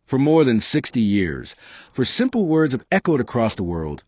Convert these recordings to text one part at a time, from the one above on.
For more than 60 years, for simple words have echoed across the world,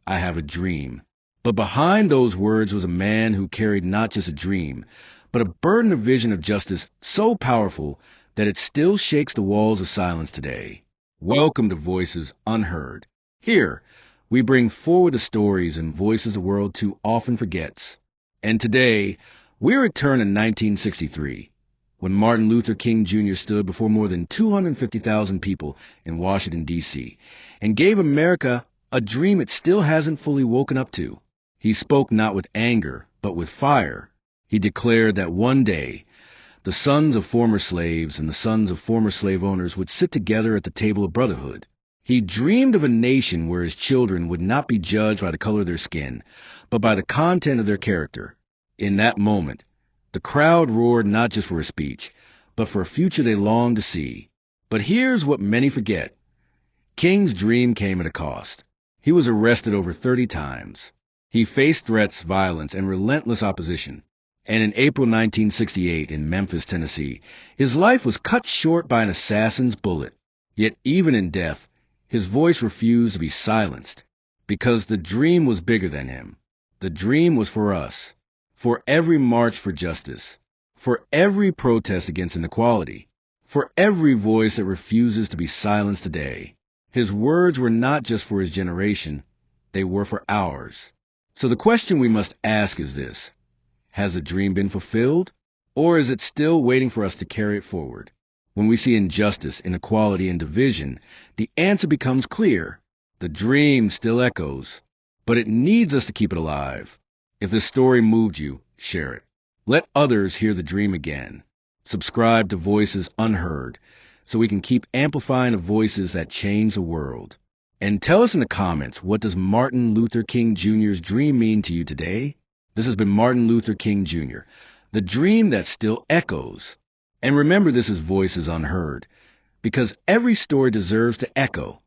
I have a dream. But behind those words was a man who carried not just a dream, but a burden of vision of justice so powerful that it still shakes the walls of silence today. Welcome to Voices Unheard. Here, we bring forward the stories and voices the world too often forgets. And today, we return in 1963, when Martin Luther King Jr. stood before more than 250,000 people in Washington, D.C., and gave America a dream it still hasn't fully woken up to. He spoke not with anger, but with fire. He declared that one day, the sons of former slaves and the sons of former slave owners would sit together at the table of brotherhood. He dreamed of a nation where his children would not be judged by the color of their skin, but by the content of their character. In that moment, the crowd roared not just for his speech, but for a future they longed to see. But here's what many forget. King's dream came at a cost. He was arrested over 30 times. He faced threats, violence, and relentless opposition. And in April 1968, in Memphis, Tennessee, his life was cut short by an assassin's bullet. Yet even in death, his voice refused to be silenced, because the dream was bigger than him. The dream was for us, for every march for justice, for every protest against inequality, for every voice that refuses to be silenced today. His words were not just for his generation, they were for ours. So the question we must ask is this: has the dream been fulfilled, or is it still waiting for us to carry it forward? When we see injustice, inequality, and division, the answer becomes clear. The dream still echoes, but it needs us to keep it alive. If this story moved you, share it. Let others hear the dream again. Subscribe to Voices Unheard so we can keep amplifying the voices that change the world. And tell us in the comments, what does Martin Luther King Jr.'s dream mean to you today? This has been Martin Luther King Jr., the dream that still echoes. And remember, this is Voices Unheard, because every story deserves to echo.